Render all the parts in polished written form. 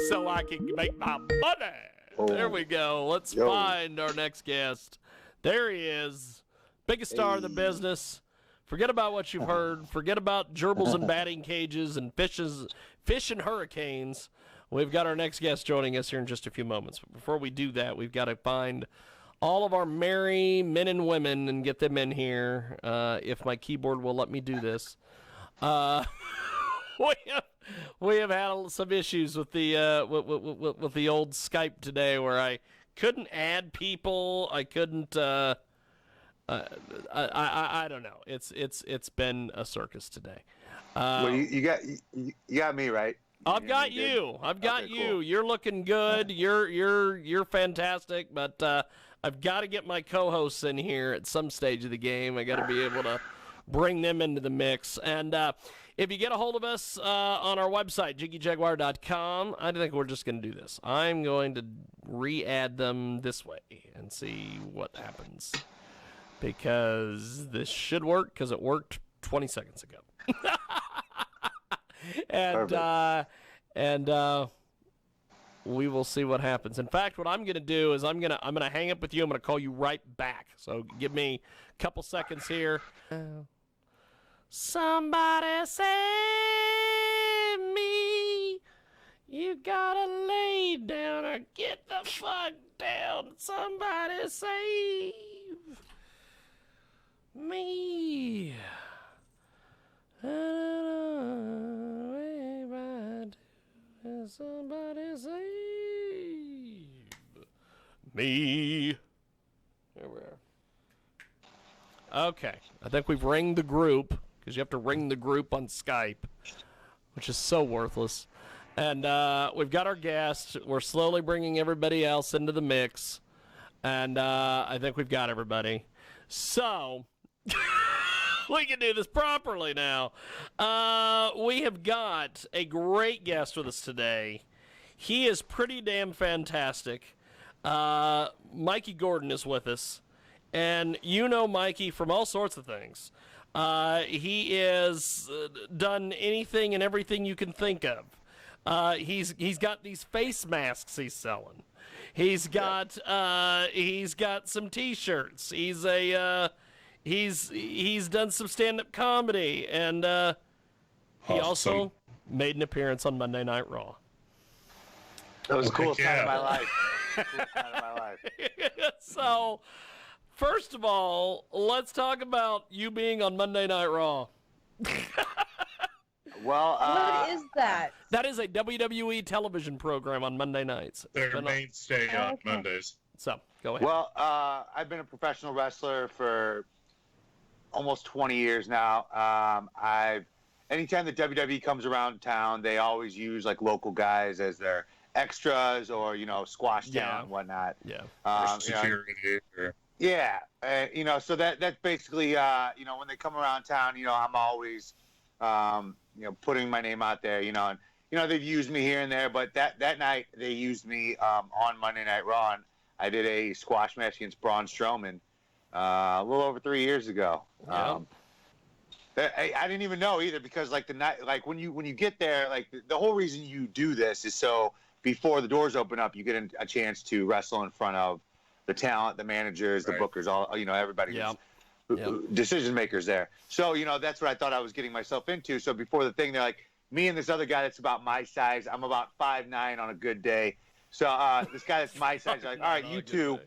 so I can make my money. Oh. There we go. Let's find our next guest. There he is. Biggest star in the business. Forget about what you've heard. Forget about gerbils and batting cages and fish and hurricanes. We've got our next guest joining us here in just a few moments. But before we do that, we've got to find all of our merry men and women and get them in here. If my keyboard will let me do this. We have had some issues with the with the old Skype today, where I couldn't add people. I couldn't. I don't know. It's been a circus today. Well, you got me right. I've got you. I've got you. Cool. You're looking good. You're fantastic. But I've got to get my co-hosts in here at some stage of the game. I got to be able to bring them into the mix. And if you get a hold of us on our website, jiggyjaguar.com, I think we're just going to do this. I'm going to re-add them this way and see what happens. Because this should work, because it worked 20 seconds ago. and we will see what happens. In fact, what I'm going to do is I'm going to hang up with you. I'm going to call you right back. So give me a couple seconds here. Somebody save me. You gotta lay down or get the fuck down. Somebody save me. Somebody save me. There we are. Okay, I think we've ringed the group, because you have to ring the group on Skype, which is so worthless. And we've got our guest. We're slowly bringing everybody else into the mix. And I think we've got everybody. So we can do this properly now. We have got a great guest with us today. He is pretty damn fantastic. Mikey Gordon is with us. And you know Mikey from all sorts of things. He has done anything and everything you can think of. He's got these face masks he's selling. He's got some T-shirts. He's done some stand-up comedy, and he also made an appearance on Monday Night Raw. That was the coolest time of my life. Coolest time of my life. So, first of all, let's talk about you being on Monday Night Raw. Well, what is that? That is a WWE television program on Monday nights. Their mainstay on Mondays. So, go ahead. Well, I've been a professional wrestler for almost 20 years now. Anytime the WWE comes around town, they always use like local guys as their extras or squash talent and whatnot. Yeah. Security. So that's basically when they come around town, I'm always putting my name out there, and they've used me here and there, but that night they used me on Monday Night Raw, and I did a squash match against Braun Strowman a little over 3 years ago. Yeah. I didn't even know either, because like the night, like when you get there, like the whole reason you do this is so before the doors open up, you get a chance to wrestle in front of the talent, the managers, the bookers, all everybody. Decision makers there. So that's what I thought I was getting myself into. So before the thing, they're like, me and this other guy that's about my size. I'm about 5'9" on a good day. So this guy that's my size, like, all right, you two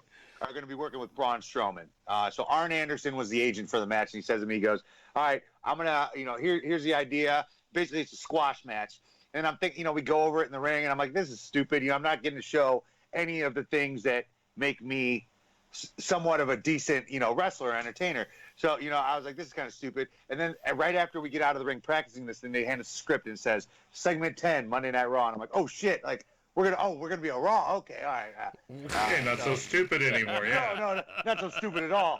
are going to be working with Braun Strowman. So Arn Anderson was the agent for the match, and he says to me, he goes, all right, I'm gonna, here's the idea. Basically, it's a squash match, and I'm thinking, we go over it in the ring, and I'm like, this is stupid. I'm not getting to show any of the things that make me somewhat of a decent, wrestler, entertainer. So, I was like, this is kind of stupid. And then right after we get out of the ring practicing this, then they hand us a script and it says segment 10, Monday Night Raw. And I'm like, oh shit, like we're gonna be a Raw. Okay, all right. Okay, not so stupid anymore. Yeah. No, not so stupid at all.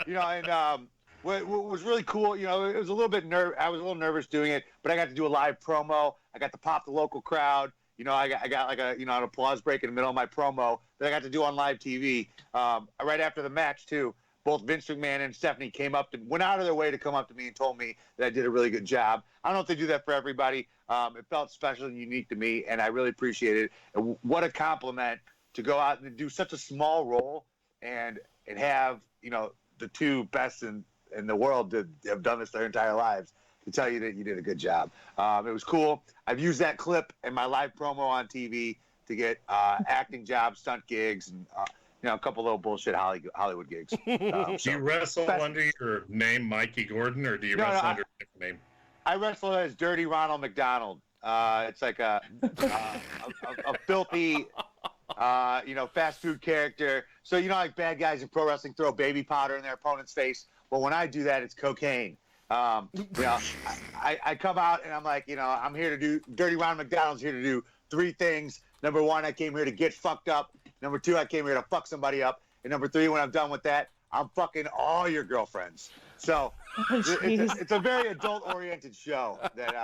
And what was really cool, it was a little bit I was a little nervous doing it, but I got to do a live promo. I got to pop the local crowd. I got like an applause break in the middle of my promo that I got to do on live TV right after the match too. both Vince McMahon and Stephanie went out of their way to come up to me and told me that I did a really good job. I don't know if they do that for everybody. It felt special and unique to me, and I really appreciate it. And what a compliment to go out and do such a small role and have, the two best in the world that have done this their entire lives to tell you that you did a good job. It was cool. I've used that clip in my live promo on TV to get acting jobs, stunt gigs, and a couple little bullshit Hollywood gigs. Do you wrestle under your name, Mikey Gordon, or do you wrestle under a different name? I wrestle as Dirty Ronald McDonald. It's like a filthy, fast food character. So like bad guys in pro wrestling throw baby powder in their opponent's face. Well, when I do that, it's cocaine. I come out and I'm like, I'm here to do. Dirty Ronald McDonald's here to do 3 things. Number 1, I came here to get fucked up. Number 2, I came here to fuck somebody up. And number 3, when I'm done with that, I'm fucking all your girlfriends. So it's a very adult-oriented show that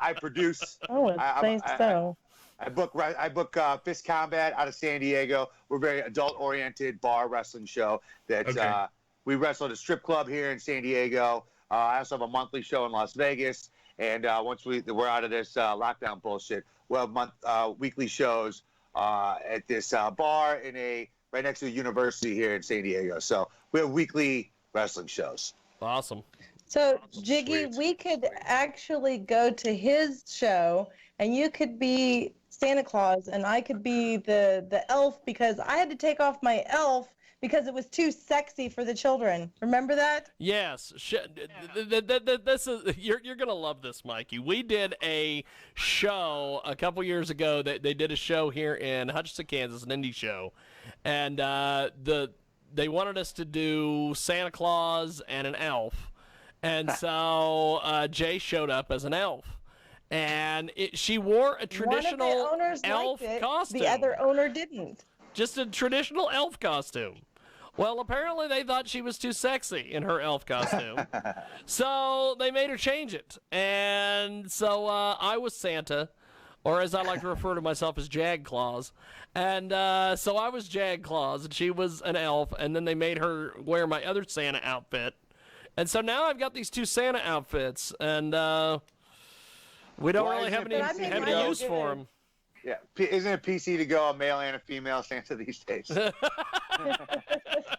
I produce. Oh, I think so. I book Fist Combat out of San Diego. We're a very adult-oriented bar wrestling show that we wrestle at a strip club here in San Diego. I also have a monthly show in Las Vegas. And once we're out of this lockdown bullshit, we'll have weekly shows at this bar right next to the university here in San Diego. So we have weekly wrestling shows. Awesome. So, Jiggy, we could actually go to his show, and you could be Santa Claus, and I could be the elf, because I had to take off my elf because it was too sexy for the children. Remember that? Yes. This is you're gonna love this, Mikey. We did a show a couple years ago. They did a show here in Hutchinson, Kansas, an indie show, and they wanted us to do Santa Claus and an elf, and so Jay showed up as an elf. And she wore a traditional One of the owners elf liked it, costume. The other owner didn't. Just a traditional elf costume. Well, apparently they thought she was too sexy in her elf costume. So they made her change it. And so I was Santa, or as I like to refer to myself as Jag Claus. And so I was Jag Claus, and she was an elf. And then they made her wear my other Santa outfit. And so now I've got these 2 Santa outfits. And we don't really have any use for them. Yeah, isn't it PC to go a male and a female Santa these days? Well,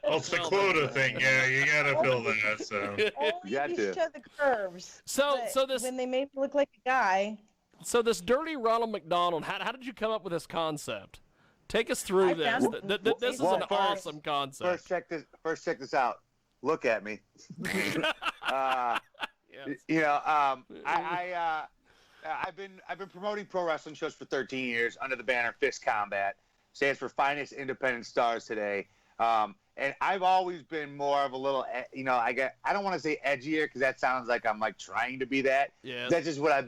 it's the quota thing. Yeah, you gotta fill that. So Only got you to. show the curves. So this when they made me look like a guy. So this Dirty Ronald McDonald, how did you come up with this concept? Take us through this. This is an awesome concept. First, check this out. Look at me. Yes. I've been promoting pro wrestling shows for 13 years under the banner Fist Combat. Stands for Finest Independent Stars Today. And I've always been more of a little, I don't want to say edgier because that sounds like I'm like trying to be that. Yes. That's just what I've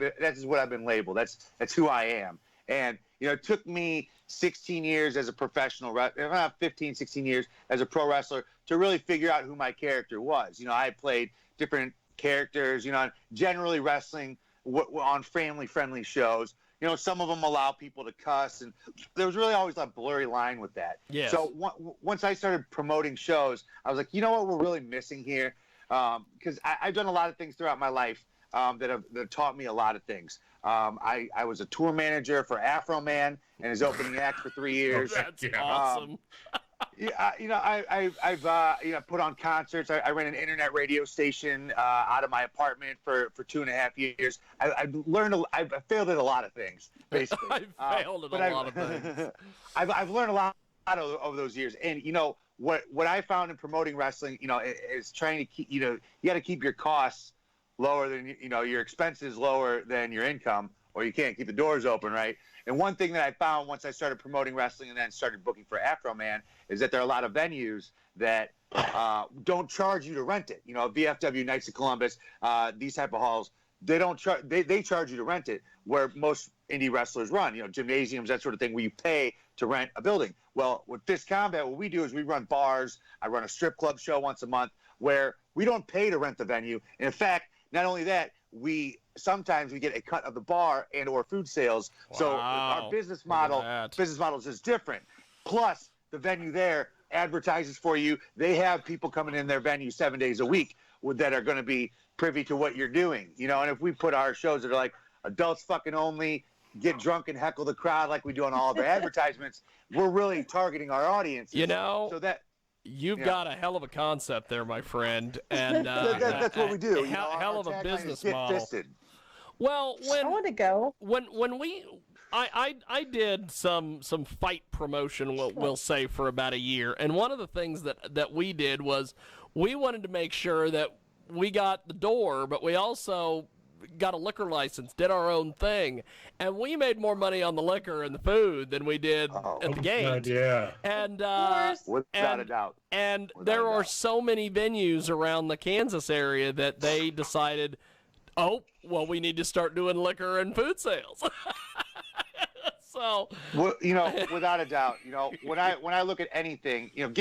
been labeled. That's who I am. And it took me 16 years as a professional, 15, 16 years as a pro wrestler to really figure out who my character was. I played different characters, generally wrestling on family-friendly shows. Some of them allow people to cuss, and there was really always a blurry line with that. Yes. So once I started promoting shows, I was like, you know what we're really missing here? Because I've done a lot of things throughout my life that have taught me a lot of things. I was a tour manager for Afro Man and his opening act for 3 years. Oh, that's awesome. I've put on concerts. I ran an internet radio station out of my apartment for 2.5 years. I've failed at a lot of things, basically. I've failed at a lot of things. I've learned a lot over those years. And what I found in promoting wrestling, is trying to keep, you got to keep your costs lower than your expenses lower than your income, or you can't keep the doors open, right? And one thing that I found once I started promoting wrestling and then started booking for Afro Man is that there are a lot of venues that don't charge you to rent it. VFW, Knights of Columbus, these type of halls, they don't charge. They charge you to rent it, where most indie wrestlers run. Gymnasiums, that sort of thing, where you pay to rent a building. Well, with Fist Combat, what we do is we run bars. I run a strip club show once a month where we don't pay to rent the venue. And in fact, not only that, sometimes we get a cut of the bar and or food sales. Wow. So our business model is just different. Plus, the venue there, advertises for you. They have people coming in their venue 7 days a week that are going to be privy to what you're doing, you know. And if we put our shows that are like adults fucking only, get drunk and heckle the crowd like we do on all of our advertisements, we're really targeting our audience. You know, so that you've got a hell of a concept there, my friend, and that's what we do. Hell of a business model. Fisted. Well, I want to go. When I did some fight promotion, we'll say, for about a year, and one of the things that we did was we wanted to make sure that we got the door, but we also got a liquor license, did our own thing, and we made more money on the liquor and the food than we did at the gate. God, yeah. And without a doubt. And there are so many venues around the Kansas area that they decided, oh, well, we need to start doing liquor and food sales. So, well, you know, without a doubt, you know, when I look at anything, you know,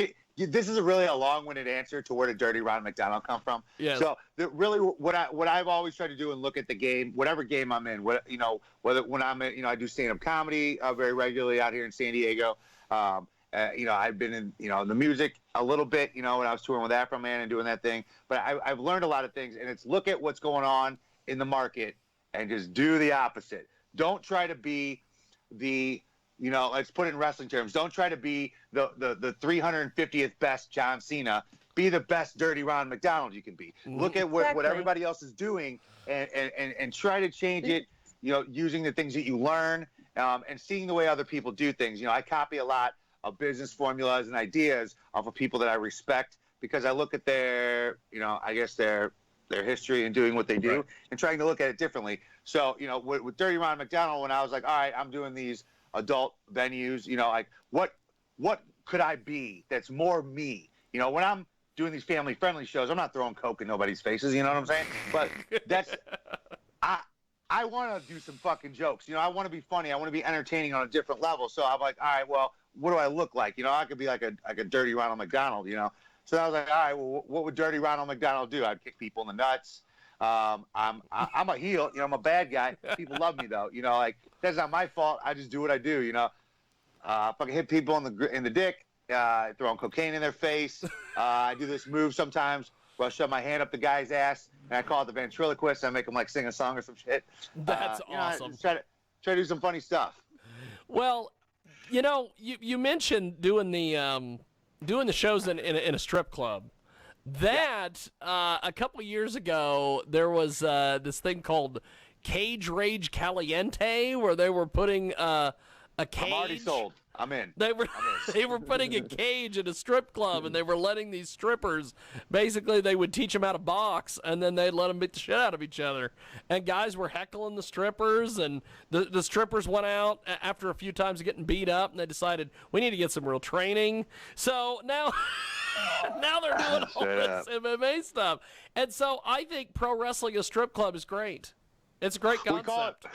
this is really a long-winded answer to where did Dirty Ron McDonald come from. Yes. So really, what I've always tried to do and look at the game, whatever game I'm in, whether when I'm in, you know, I do stand-up comedy very regularly out here in San Diego. You know, I've been in, you know, the music a little bit, you know, when I was touring with Afro Man and doing that thing. But I've learned a lot of things, and it's look at what's going on in the market and just do the opposite. Don't try to be the, you know, let's put it in wrestling terms. Don't try to be the 350th best John Cena. Be the best Dirty Ron McDonald you can be. Look at what everybody else is doing and try to change it, you know, using the things that you learn and seeing the way other people do things. You know, I copy a lot of business formulas and ideas off of people that I respect because I look at their, you know, I guess their history and doing what they do and trying to look at it differently. So, you know, with Dirty Ron McDonald, when I was like, all right, I'm doing these adult venues, you know, like what could I be that's more me? You know, when I'm doing these family friendly shows, I'm not throwing coke in nobody's faces, you know what I'm saying? But that's I want to do some fucking jokes. You know, I want to be funny. I want to be entertaining on a different level. So I'm like, all right, well, what do I look like? You know, I could be like a Dirty Ronald McDonald, you know. So I was like, all right, well, what would Dirty Ronald McDonald do? I'd kick people in the nuts. I'm a heel, you know, I'm a bad guy. People love me though, you know, like that's not my fault. I just do what I do, you know. Fucking hit people in the dick, throwing cocaine in their face. I do this move sometimes where I shove my hand up the guy's ass and I call it the ventriloquist. I make him like sing a song or some shit. That's awesome. Try to do some funny stuff. Well, you know, you mentioned doing the shows in a strip club. That a couple of years ago, there was this thing called Cage Rage Caliente, where they were putting a cage. I'm already sold. I'm in. They were putting a cage in a strip club, and they were letting these strippers. Basically, they would teach them how to box, and then they'd let them beat the shit out of each other. And guys were heckling the strippers, and the strippers went out after a few times getting beat up, and they decided we need to get some real training. So now. Now they're doing all this MMA stuff. And so I think pro wrestling a strip club is great. It's a great concept.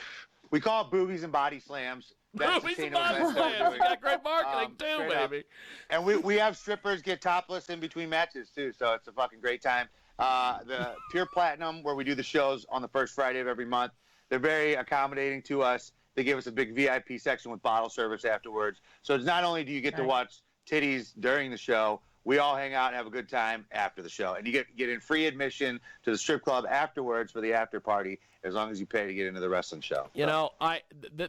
We call it boobies and body slams. Boobies and body slams. We got great marketing too, baby. And we have strippers get topless in between matches too, so it's a fucking great time. The Pure Platinum, where we do the shows on the first Friday of every month, they're very accommodating to us. They give us a big VIP section with bottle service afterwards. So it's not only do you get to watch titties during the show, we all hang out and have a good time after the show. And you get in free admission to the strip club afterwards for the after party, as long as you pay to get into the wrestling show. You know,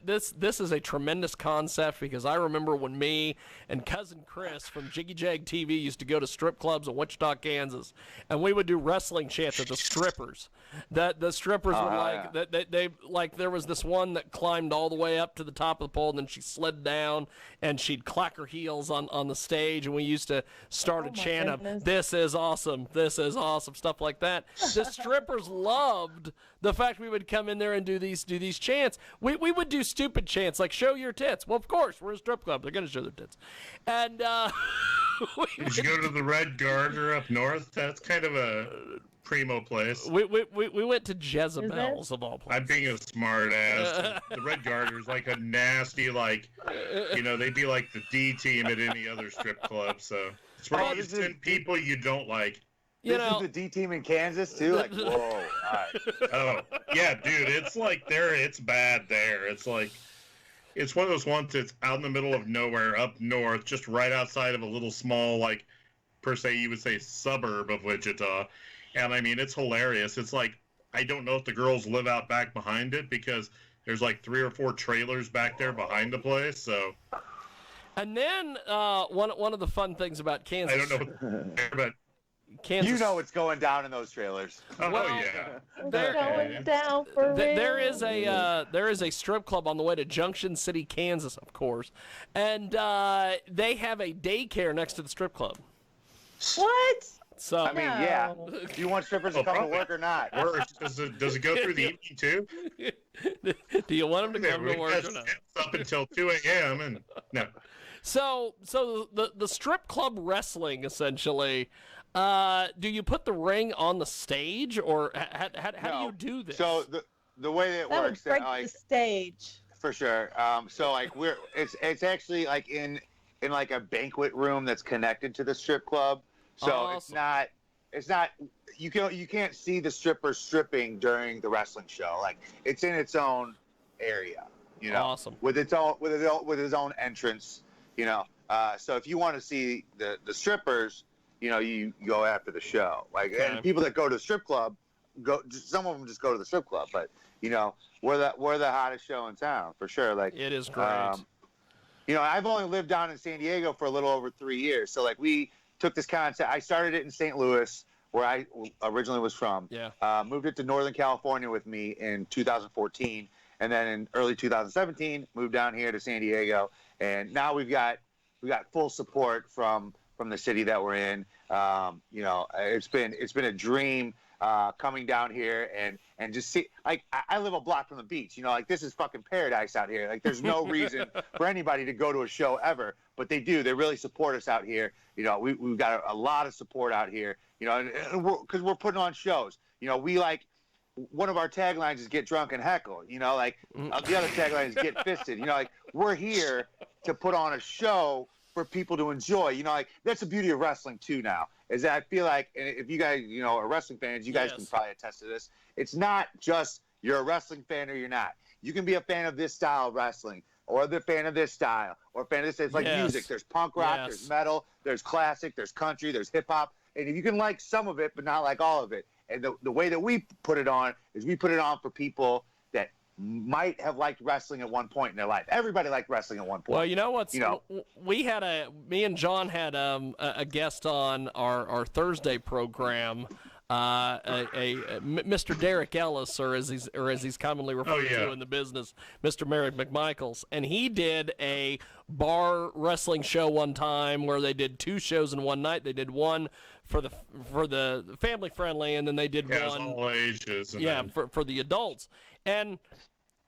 this is a tremendous concept because I remember when me and cousin Chris from Jiggy Jag TV used to go to strip clubs in Wichita, Kansas, and we would do wrestling chants at the strippers. That the strippers were like they like there was this one that climbed all the way up to the top of the pole, and then she slid down and she'd clack her heels on the stage, and we used to start a chant of "This is awesome, this is awesome," stuff like that. The strippers loved the fact we would come in there and do these chants. We would do stupid chants like "Show your tits." Well, of course, we're a strip club; they're gonna show their tits. And did you go to the Red Garter up north? That's kind of a primo place. We went to Jezebel's of all places. I'm being a smart ass. The Red Garter's like a nasty, like, you know, they'd be like the D team at any other strip club. So it's where you send people you don't like. This is the D team in Kansas too. Like, whoa! All right. Oh yeah, dude, it's like it's bad there. It's like it's one of those ones that's out in the middle of nowhere, up north, just right outside of a little small, like, per se, you would say suburb of Wichita. And I mean, it's hilarious. It's like, I don't know if the girls live out back behind it because there's like 3 or 4 trailers back there behind the place. So, And then one of the fun things about Kansas, I don't know, but Kansas, You know what's going down in those trailers. oh Well, yeah, They're going down for real. there is a strip club on the way to Junction City, Kansas, of course, and they have a daycare next to the strip club. What? So I mean, yeah. Do you want strippers to come to work or not? or does it go through the evening too? do you want them to come to Yeah, work that's or not? up until 2 a.m. and no. So the strip club wrestling essentially. Do you put the ring on the stage, or how do you do this? So the way that it That would works, break like, the stage. for sure. So like it's actually like in like a banquet room that's connected to the strip club. So Awesome. it's not you can't see the strippers stripping during the wrestling show. Like it's in its own area, you know, Awesome. with its own entrance, you know. So if you want to see the strippers, you know, you go after the show. Like Okay. and people that go to the strip club some of them just go to the strip club, but you know, we're the hottest show in town for sure. Like It is great. you know, I've only lived down in San Diego for a little over 3 years. So like we took this concept. I started it in St. Louis, where I originally was from. Yeah. Moved it to Northern California with me in 2014, and then in early 2017 moved down here to San Diego. And now we got full support from the city that we're in. You know, it's been a dream coming down here and just see, like, I live a block from the beach, you know, like this is fucking paradise out here. Like there's no reason for anybody to go to a show ever, but they do. They really support us out here. You know, we've got a lot of support out here, you know, and because we're putting on shows. You know, we like, one of our taglines is get drunk and heckle, you know, like the other tagline is get fisted. You know, like we're here to put on a show for people to enjoy. You know, like that's the beauty of wrestling too now, is that I feel like, and if you guys, you know, are wrestling fans, you guys can probably attest to this. It's not just you're a wrestling fan or you're not. You can be a fan of this style of wrestling, or the fan of this style, or a fan of this. It's like music. There's punk rock, there's metal, there's classic, there's country, there's hip hop. And if you can like some of it, but not like all of it. And the way that we put it on is we put it on for people that might have liked wrestling at one point in their life. Everybody liked wrestling at one point. Well, you know what's, you know, me and John had a guest on our Thursday program, Mr. Derek Ellis, or as he's commonly referred to in the business, Mr. Merrick McMichaels, and he did a bar wrestling show one time where they did 2 shows in one night. They did one for the family friendly, and then they did one all ages. And then, then... for the adults. And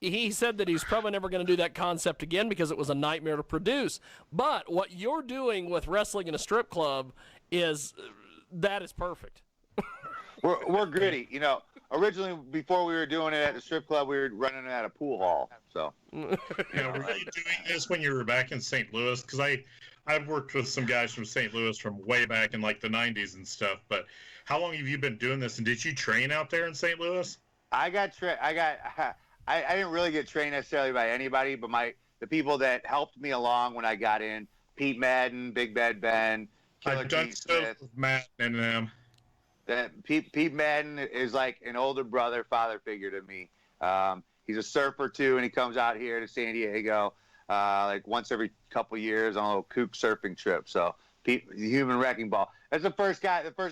he said that he's probably never going to do that concept again because it was a nightmare to produce. But what you're doing with wrestling in a strip club is perfect. We're gritty, you know. Originally, before we were doing it at the strip club, we were running it at a pool hall. So, were you doing this when you were back in St. Louis? Because I've worked with some guys from St. Louis from way back in like the 90s and stuff. But how long have you been doing this? And did you train out there in St. Louis? I didn't really get trained necessarily by anybody, but the people that helped me along when I got in, Pete Madden, Big Bad Ben, Killer I've done Keith stuff Smith. with Matt and them. Pete Madden is like an older brother, father figure to me. He's a surfer too, and he comes out here to San Diego like once every couple years on a little kook surfing trip. So Pete, the human wrecking ball. That's the first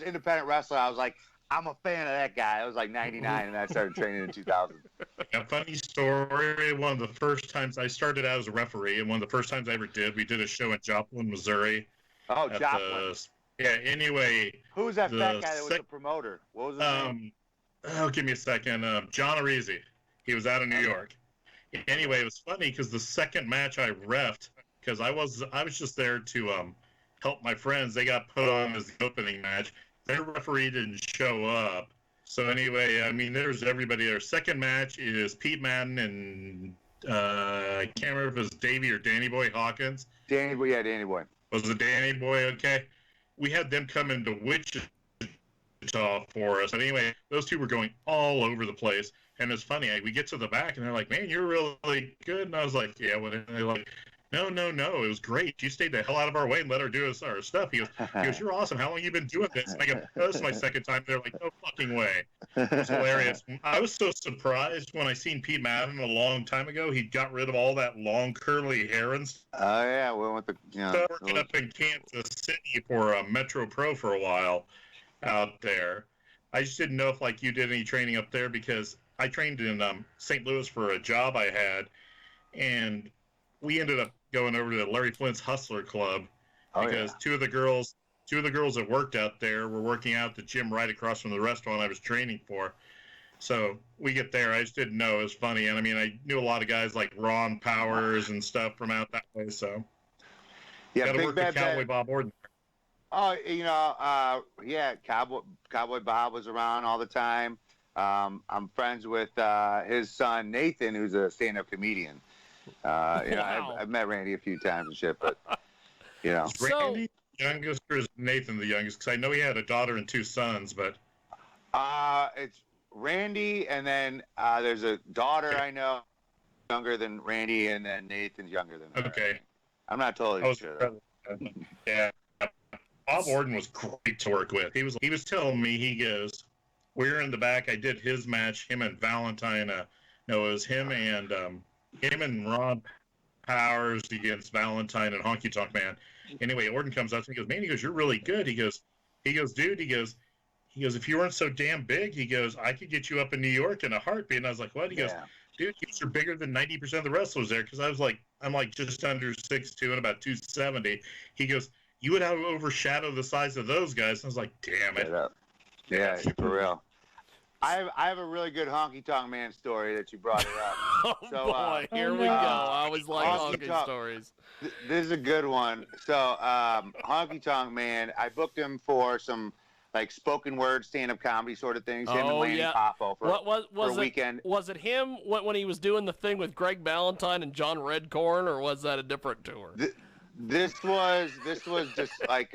independent wrestler. I was like, I'm a fan of that guy. I was like 99, and I started training in 2000. A funny story. One of the first times I started out as a referee, and one of the first times I ever did, we did a show in Joplin, Missouri. Oh, Joplin. Anyway. Who was that fat guy that was the promoter? What was his name? Oh, give me a second. John Arisi. He was out of New York. Anyway, it was funny because the second match I reffed, because I was just there to help my friends. They got put on as the opening match. Their referee didn't show up. So anyway, I mean, there's everybody there. Second match is Pete Madden and I can't remember if it was Davey or Danny Boy Hawkins. Danny Boy. Was it Danny Boy? Okay. We had them come into Wichita for us. But anyway, those two were going all over the place. And it's funny, we get to the back, and they're like, "Man, you're really good." And I was like, "Yeah." Well, and they're like, "No, no, no, it was great. You stayed the hell out of our way and let her do our stuff." He goes, "You're awesome. How long you been doing this?" And I go, "Oh, this is my second time." They're like, "No fucking way." It was hilarious. I was so surprised when I seen Pete Madden a long time ago. He got rid of all that long curly hair and stuff. Oh yeah, we went with Working up in Kansas City for Metro Pro for a while out there. I just didn't know if like you did any training up there because I trained in St. Louis for a job I had, and we ended up going over to Larry Flint's Hustler Club because two of the girls that worked out there were working out at the gym right across from the restaurant I was training for. So we get there. I just didn't know. It was funny. And I mean, I knew a lot of guys like Ron Powers and stuff from out that way. So yeah, got to work with Cowboy Bob Orton. Oh, yeah, Cowboy Bob was around all the time. I'm friends with his son Nathan, who's a stand-up comedian. Wow. I've met Randy a few times and shit, but Is Randy the youngest or is Nathan the youngest? Because I know he had a daughter and two sons, but it's Randy, and then there's a daughter I know younger than Randy, and then Nathan's younger than her. okay. I'm not totally sure. Yeah. Bob Orton was great to work with. He was telling me, he goes, we were in the back. I did his match, him and Valentine. No, it was him and Ron Powers against Valentine and Honky Tonk Man. Anyway, Orton comes up to me, he goes, "Man," he goes, "you're really good." He goes, "Dude," he goes, "if you weren't so damn big," he goes, "I could get you up in New York in a heartbeat." And I was like, "What?" He goes, "Dude, you're bigger than 90% of the wrestlers there." Because I'm like just under 6'2" and about 270. He goes, "You would have overshadowed the size of those guys." And I was like, "Damn it." Yeah, for real. I have a really good Honky Tonk Man story that you brought it up. Oh boy, here we go. I always like honky stories. This is a good one. So Honky Tonk Man, I booked him for some like spoken word stand-up comedy sort of things. Him and Lanny Poffo for a weekend. Was it him when he was doing the thing with Greg Valentine and John Redcorn, or was that a different tour? This was just like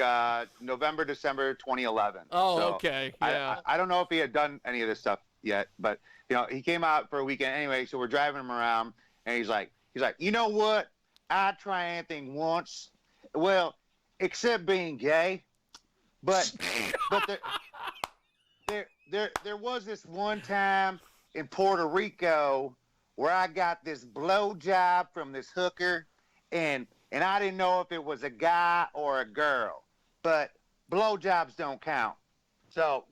November, December 2011. Oh, so okay. Yeah. I don't know if he had done any of this stuff yet, but he came out for a weekend anyway. So we're driving him around, and he's like, you know what? I'd try anything once. Well, except being gay, but there was this one time in Puerto Rico where I got this blow job from this hooker, and I didn't know if it was a guy or a girl, but blowjobs don't count. So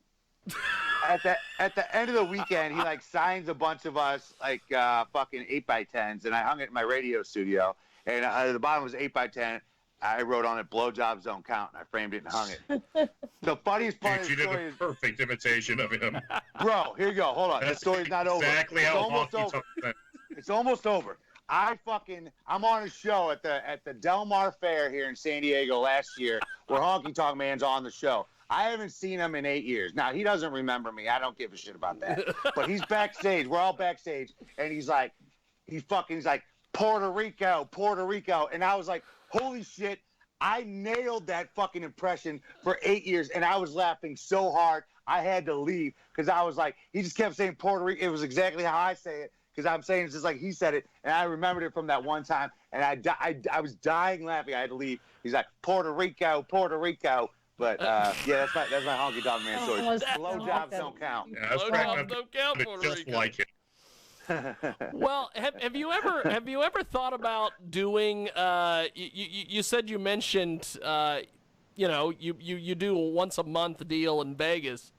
at the end of the weekend, he like signs a bunch of us like fucking 8x10s, and I hung it in my radio studio. And at the bottom was 8x10. I wrote on it, "Blowjobs don't count," and I framed it and hung it. The funniest part of the story is... perfect imitation of him. Bro, here you go. Hold on. The story's not over. Exactly how almost over. It's almost over. I'm on a show at the Del Mar Fair here in San Diego last year where Honky Tonk Man's on the show. I haven't seen him in 8 years. Now, he doesn't remember me. I don't give a shit about that. But he's backstage. We're all backstage. And he's like, Puerto Rico. And I was like, holy shit. I nailed that fucking impression for 8 years. And I was laughing so hard, I had to leave because I was like, he just kept saying Puerto Rico. It was exactly how I say it. Because I'm saying it's just like he said it, and I remembered it from that one time, and I was dying laughing. I had to leave. He's like, Puerto Rico. But yeah, that's my Honky Tonk Man story. Blowjobs don't count. Yeah, Blowjobs don't count, Puerto just Rico. like it. Well, have you ever thought about doing? You said you mentioned you do a once a month deal in Vegas.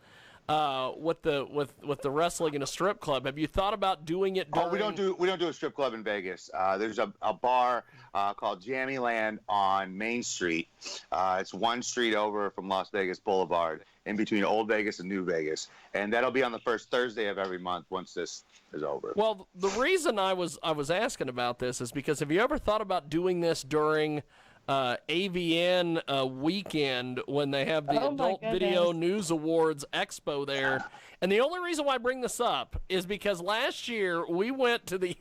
With the wrestling in a strip club, have you thought about doing it? We don't do a strip club in Vegas. There's a bar called Jammy Land on Main Street. It's one street over from Las Vegas Boulevard, in between Old Vegas and New Vegas, and that'll be on the first Thursday of every month once this is over. Well, the reason I was asking about this is because have you ever thought about doing this during AVN weekend when they have the Adult Video News Awards Expo there? And the only reason why I bring this up is because last year we went to the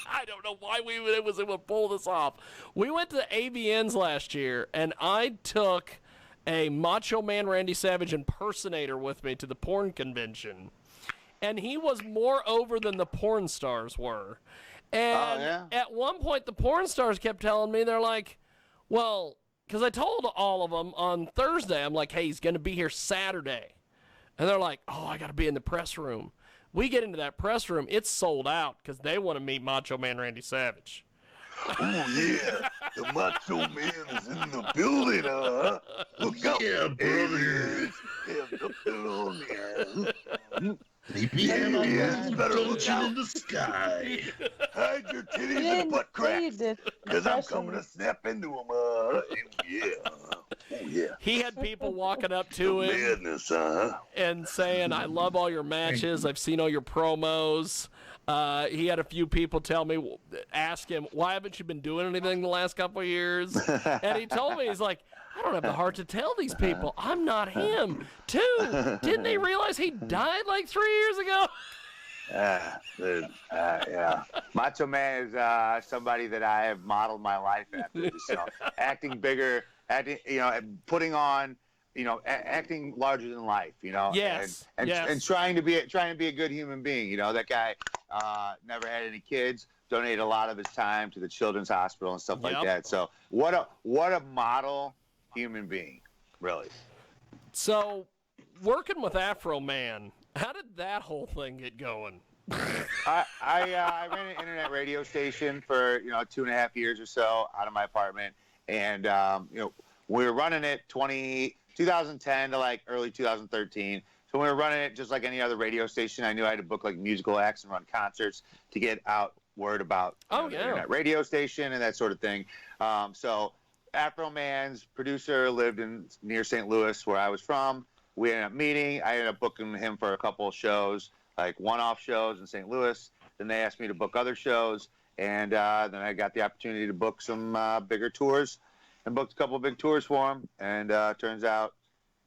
I don't know why we would pull this off. We went to the AVNs last year, and I took a Macho Man Randy Savage impersonator with me to the porn convention. and he was more over than the porn stars were. And at one point, the porn stars kept telling me, they're like, well, because I told all of them on Thursday, I'm like, hey, he's going to be here Saturday. And they're like, oh, I got to be in the press room. We get into that press room, it's sold out because they want to meet Macho Man Randy Savage. Oh, yeah, the Macho Man is in the building, huh? Look out. Yeah, brother. Have nothing on there. Maybe Aliens better look out. in the sky. Hide your titties and butt cracks, because I'm coming to snap into them. Yeah. Oh, yeah. He had people walking up to him Madness, huh? and saying, I love all your matches. I've seen all your promos. He had a few people ask him, why haven't you been doing anything the last couple of years? And he told me, he's like, I don't have the heart to tell these people. I'm not him. Two, didn't they realize he died like 3 years ago? Yeah. Macho Man is somebody that I have modeled my life after. So, acting bigger, putting on, acting larger than life. Yes. And trying to be a good human being. That guy never had any kids. Donated a lot of his time to the Children's Hospital and stuff like that. So what a model human being, really. So, working with Afro Man, how did that whole thing get going? I ran an internet radio station for 2.5 years or so out of my apartment, and we were running it 2010 to like early 2013. So we were running it just like any other radio station. I knew I had to book like musical acts and run concerts to get out word about the internet radio station and that sort of thing. So Afro Man's producer lived near St. Louis, where I was from. We ended up meeting. I ended up booking him for a couple of shows, like one-off shows in St. Louis. Then they asked me to book other shows, and then I got the opportunity to book some bigger tours, and booked a couple of big tours for him. And turns out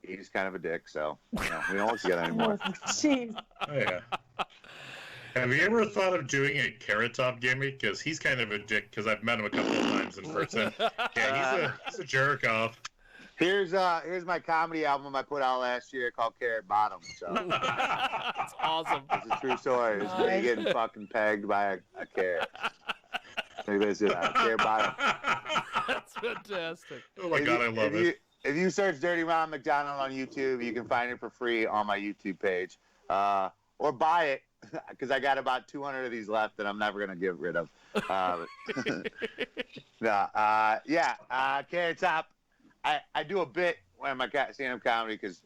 he's kind of a dick, so we don't work together anymore. Jeez. Oh, yeah. Have you ever thought of doing a Carrot Top gimmick? Because he's kind of a dick, because I've met him a couple of times in person. Yeah, he's a jerk off. Here's my comedy album I put out last year called Carrot Bottom. So That's awesome. it's a true story. It's me getting fucking pegged by a carrot. Maybe it's Carrot Bottom. That's fantastic. Oh my God, I love it. If you search Dirty Ron McDonald on YouTube, you can find it for free on my YouTube page. Or buy it, because I got about 200 of these left that I'm never going to get rid of. Carrot Top. I do a bit when I stand-up comedy because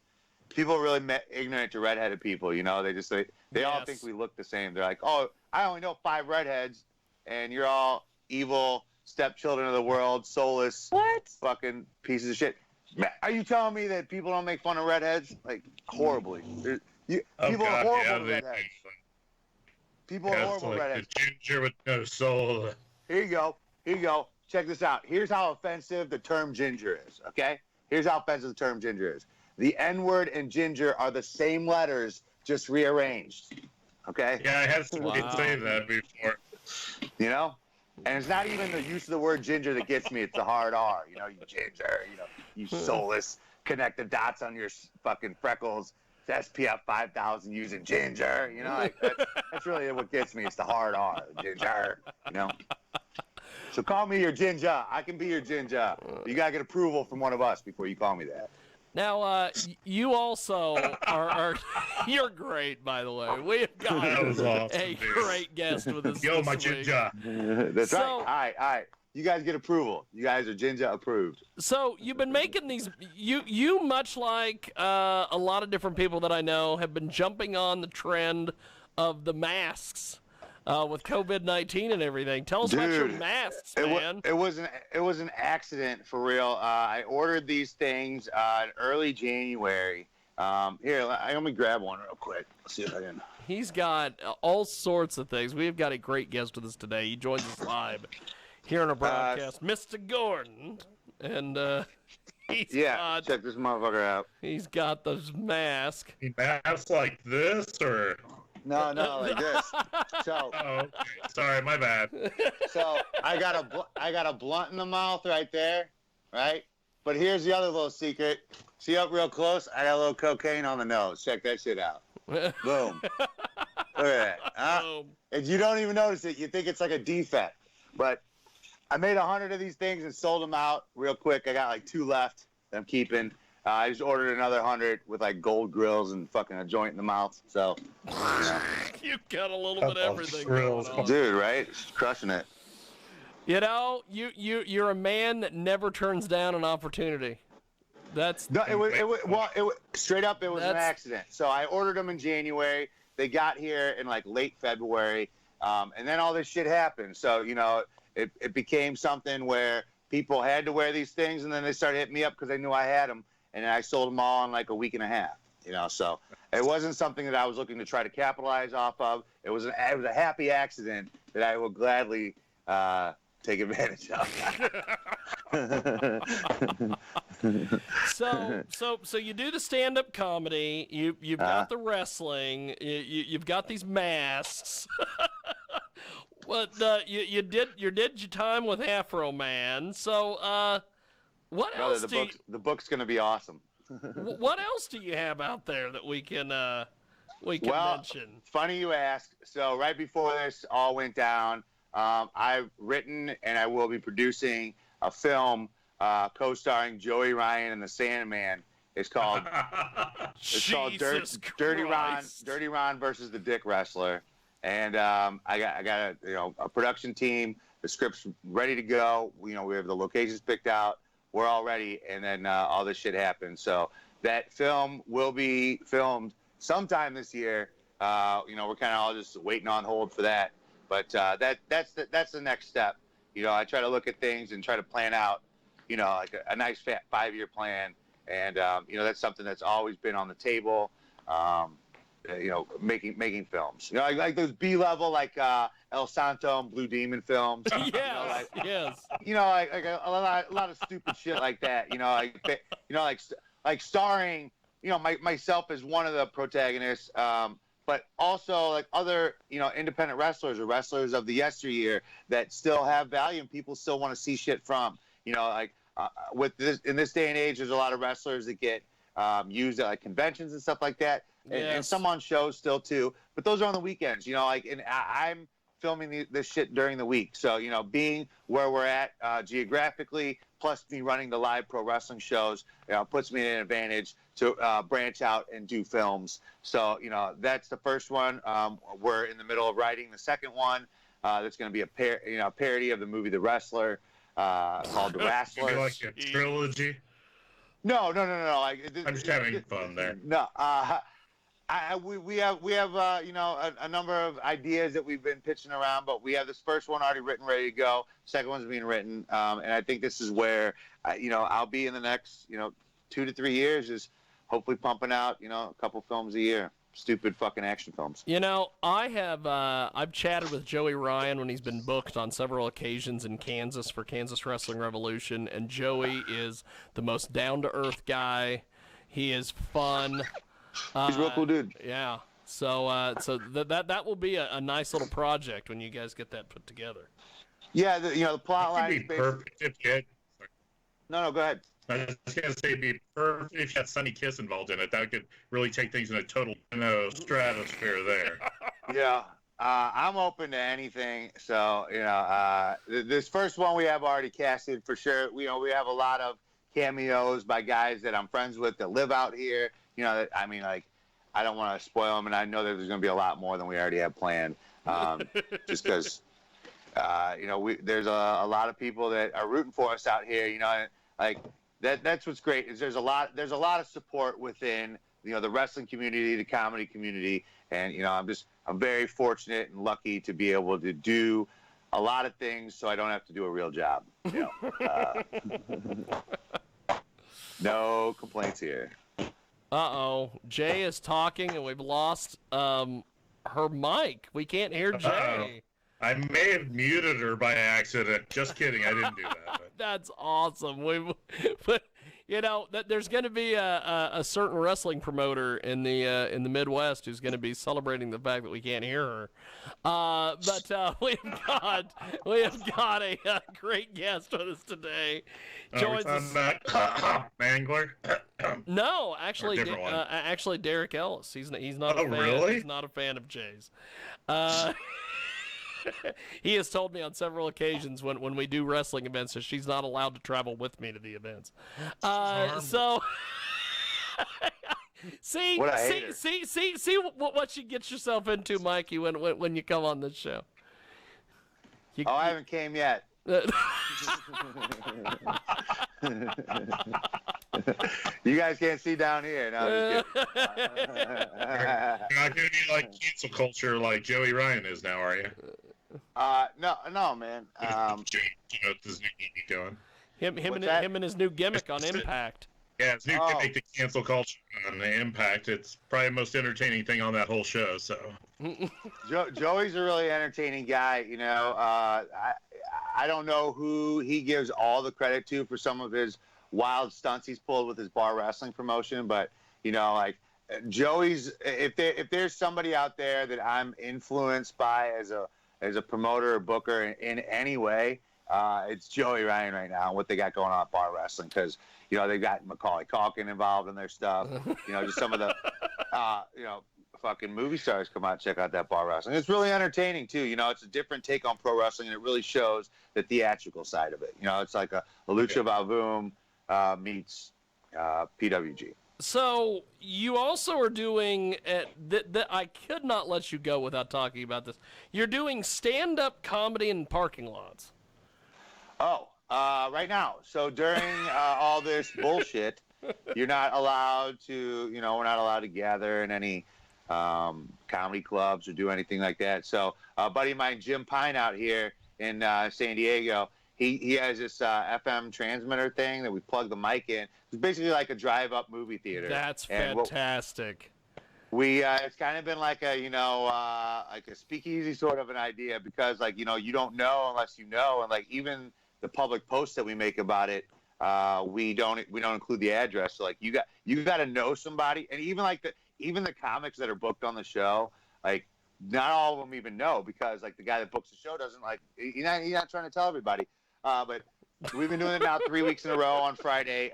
people are really ignorant to redheaded people. They all think we look the same. They're like, oh, I only know 5 redheads, and you're all evil stepchildren of the world, soulless, fucking pieces of shit. Are you telling me that people don't make fun of redheads? Like, horribly. People are horrible to redheads. People are horrible redheads. The ginger with no soul. Here you go. Check this out. Here's how offensive the term ginger is, okay? Here's how offensive the term ginger is. The N-word and ginger are the same letters, just rearranged, okay? Yeah, I had somebody say that before. And it's not even the use of the word ginger that gets me. It's the hard R. You ginger, you soulless. Connect the dots on your fucking freckles. It's SPF 5000 using ginger. That's really what gets me. It's the hard R, ginger, So call me your ginger. I can be your ginger. You got to get approval from one of us before you call me that. Now, you also are you're great, by the way. We have got a great guest with us. Yo, my ginger. That's right. All right. You guys get approval. You guys are ginger approved. So you've been making these. You much like a lot of different people that I know have been jumping on the trend of the masks. With COVID-19 and everything. Tell us about your masks, man. It was an accident for real. I ordered these things in early January. Here, let me grab one real quick. Let's see if I can. He's got all sorts of things. We've got a great guest with us today. He joins us live here on our broadcast, Mr. Gordon. And check this motherfucker out. He's got this mask. Masks like this, or... No, like this. So. Oh, okay. Sorry, my bad. So I got a blunt in the mouth right there, right? But here's the other little secret. See up real close? I got a little cocaine on the nose. Check that shit out. Boom. Look at that. And you don't even notice it. You think it's like a defect. But I made 100 of these things and sold them out real quick. I got like 2 left that I'm keeping. I just ordered another 100 with like gold grills and fucking a joint in the mouth. So, You've got a little bit of everything grills. going on. Dude, right? Just crushing it. You know, you're a man that never turns down an opportunity. That's No, it was straight up. It was an accident. So I ordered them in January. They got here in like late February, and then all this shit happened. So it became something where people had to wear these things, and then they started hitting me up because they knew I had them, and I sold them all in like a week and a half. So it wasn't something that I was looking to try to capitalize off of. It was a happy accident that I will gladly take advantage of. So you do the stand-up comedy. You've got the wrestling. You've got these masks. You did your time with Afro Man. So what Brother, else? The book's gonna be awesome. What else do you have out there that we can mention? Funny you ask. So right before this all went down, I've written and I will be producing a film co-starring Joey Ryan and the Sandman. It's called Dirty Ron versus the Dick Wrestler. And I got a production team. The script's ready to go. We have the locations picked out. We're all ready, and then all this shit happens. So that film will be filmed sometime this year. We're kind of all just waiting on hold for that. But that's the next step. I try to look at things and try to plan out, like a nice fat 5-year plan. And that's something that's always been on the table. Making films. Like those B-level, like El Santo and Blue Demon films. Yes, yes. Like a lot of stupid shit like that. Like starring, myself as one of the protagonists, but also like other, independent wrestlers or wrestlers of the yesteryear that still have value and people still want to see shit from. With this in this day and age, there's a lot of wrestlers that get used at like conventions and stuff like that. And some on shows still too, but those are on the weekends, and I'm filming this shit during the week. So, being where we're at geographically, plus me running the live pro wrestling shows, puts me at an advantage to branch out and do films. So, that's the first one. We're in the middle of writing the second one. That's going to be a parody of the movie The Wrestler, called The Wrestler. Like a trilogy? No. I'm just having fun there. No. We have a number of ideas that we've been pitching around, but we have this first one already written, ready to go. Second one's being written, and I think this is where I'll be in the next 2 to 3 years, is hopefully pumping out a couple films a year. Stupid fucking action films. I've chatted with Joey Ryan when he's been booked on several occasions in Kansas for Kansas Wrestling Revolution, and Joey is the most down-to-earth guy. He is fun. He's a real cool dude. Yeah. So that will be a nice little project when you guys get that put together. Yeah, the plot line is perfect if you had. No, go ahead. I was going to say it'd be perfect if you had Sonny Kiss involved in it. That could really take things in a total stratosphere there. Yeah. I'm open to anything. So, this first one we have already casted for sure. We have a lot of cameos by guys that I'm friends with that live out here. I don't want to spoil them, and I know that there's going to be a lot more than we already have planned. Just because, there's a lot of people that are rooting for us out here. That's what's great is there's a lot of support within the wrestling community, the comedy community, and I'm very fortunate and lucky to be able to do a lot of things so I don't have to do a real job. No complaints here. Jay is talking and we've lost her mic. We can't hear Jay. I may have muted her by accident. Just kidding. I didn't do that. But. That's awesome. But there's going to be a certain wrestling promoter in the Midwest who's going to be celebrating the fact that we can't hear her. But we have got a great guest with us today. Joins us. Mangler? No, actually, one. actually Derek Ellis. He's not a fan. Really? He's not a fan of Jay's. He has told me on several occasions when we do wrestling events that she's not allowed to travel with me to the events. So see what you get yourself into, Mikey, when you come on this show. I haven't came yet. You guys can't see down here. No, I'm just kidding. You're not going to be like cancel culture like Joey Ryan is now, are you? No, man. What's his new gimmick doing? Him and his new gimmick on Impact. Yeah, his new gimmick to cancel culture on Impact. It's probably the most entertaining thing on that whole show. So Joey's a really entertaining guy. I don't know who he gives all the credit to for some of his wild stunts he's pulled with his bar wrestling promotion, but Joey's. If there's somebody out there that I'm influenced by as a promoter or booker in any way, it's Joey Ryan right now and what they got going on at bar wrestling, because they've got Macaulay Culkin involved in their stuff. Just some of the fucking movie stars come out and check out that bar wrestling. It's really entertaining too. It's a different take on pro wrestling, and it really shows the theatrical side of it. It's like a Lucha Vavoom meets PWG. So you also are doing I could not let you go without talking about this. You're doing stand-up comedy in parking lots. Right now. So during all this bullshit, you're not allowed to, we're not allowed to gather in any comedy clubs or do anything like that. So a buddy of mine, Jim Pine, out here in San Diego, he has this FM transmitter thing that we plug the mic in. It's basically like a drive-up movie theater. That's fantastic. It's kind of been like a like a speakeasy sort of an idea, because you don't know unless you know, and even the public posts that we make about it, we don't include the address. So you got to know somebody, and even the comics that are booked on the show, not all of them even know, because the guy that books the show doesn't he's not trying to tell everybody. But we've been doing it now 3 weeks in a row on Friday.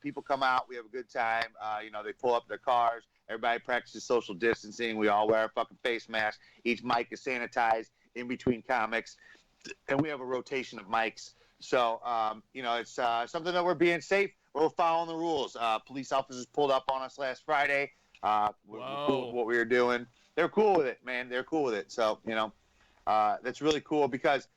People come out, we have a good time. They pull up their cars. Everybody practices social distancing. We all wear a fucking face mask. Each mic is sanitized in between comics, and we have a rotation of mics. So, it's something that we're being safe. We're following the rules. Police officers pulled up on us last Friday. We're cool with what we were doing. They're cool with it, man. They're cool with it. So, that's really cool, because,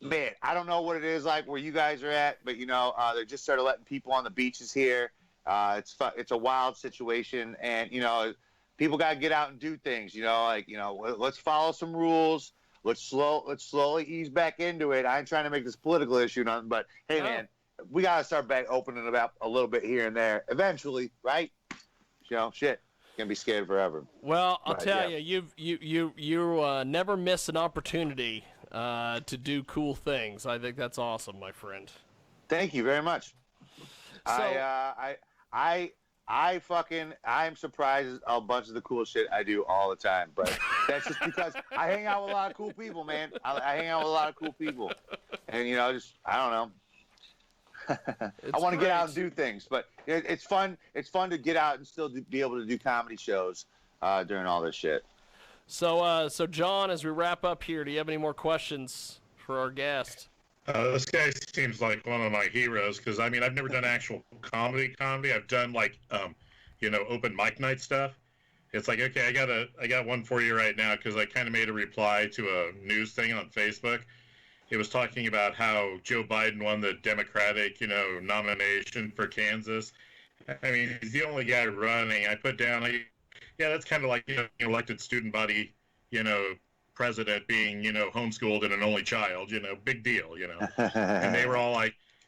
man, I don't know what it is like where you guys are at, but, they just started letting people on the beaches here. It's a wild situation, and, people got to get out and do things, let's follow some rules. Let's slowly ease back into it. I ain't trying to make this a political issue, nothing, but hey, man, we gotta start back opening it up a little bit here and there eventually, right? Shit, gonna be scared forever. Well, I'll tell you, you never miss an opportunity to do cool things. I think that's awesome, my friend. Thank you very much. So, I'm surprised at a bunch of the cool shit I do all the time, but that's just because I hang out with a lot of cool people, man. I hang out with a lot of cool people, and I don't know. I want to get out and do things, but it's fun. It's fun to get out and still be able to do comedy shows during all this shit. So John, as we wrap up here, do you have any more questions for our guest? This guy seems like one of my heroes, because I've never done actual comedy. I've done open mic night stuff. It's okay, I got one for you right now, because I kind of made a reply to a news thing on Facebook. It was talking about how Joe Biden won the Democratic, nomination for Kansas. He's the only guy running. I put down, that's kind of like, elected student body, president being, homeschooled and an only child, big deal, and they were all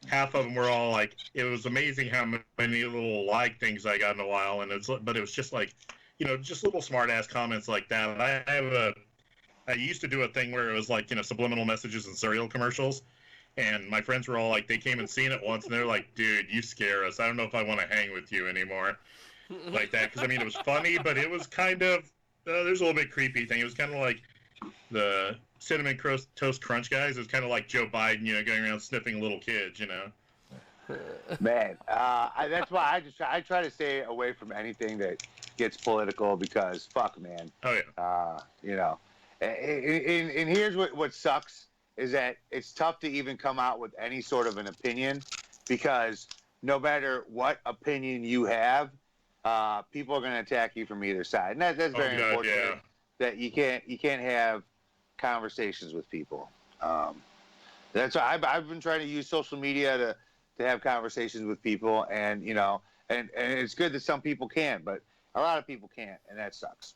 half of them were all it was amazing how many little things I got in a while, but it was just just little smart ass comments like that. And I used to do a thing where it was subliminal messages and cereal commercials, And my friends were all like, they came and seen it once, and they're like, dude, you scare us. I don't know if I want to hang with you anymore. Like that. Because, I mean, it was funny, but it was kind of, there's a little bit creepy thing. It was kind of like the Cinnamon Toast Crunch guys. It was kind of like Joe Biden, going around sniffing little kids, Man, that's why I try to stay away from anything that gets political because fuck, man. Oh, yeah. And here's what sucks is that it's tough to even come out with any sort of an opinion because no matter what opinion you have, people are going to attack you from either side. And that's very unfortunate that you can't have conversations with people. That's why I've been trying to use social media to have conversations with people, and and it's good that some people can, but a lot of people can't, and that sucks.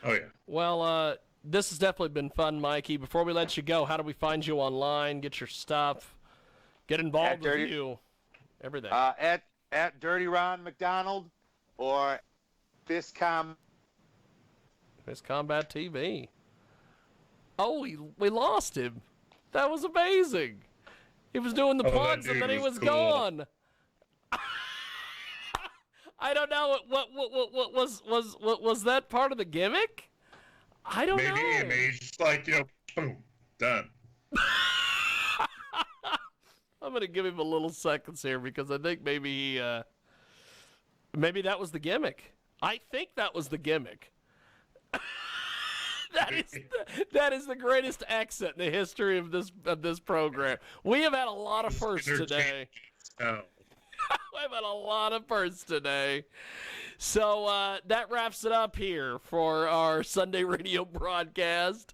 Oh yeah. Well, this has definitely been fun, Mikey. Before we let you go, how do we find you online? Get your stuff, get involved with you, everything. At Dirty Ron McDonald or Fist Combat TV. Oh, we lost him. That was amazing. He was doing the plugs and then he was gone. I don't know what was that part of the gimmick? I don't know. Maybe just like boom, done. I'm gonna give him a little seconds here because I think maybe maybe that was the gimmick. I think that was the gimmick. That is the greatest exit in the history of this program. We have had a lot of firsts today. Oh. We've had a lot of firsts today. So that wraps it up here for our Sunday radio broadcast.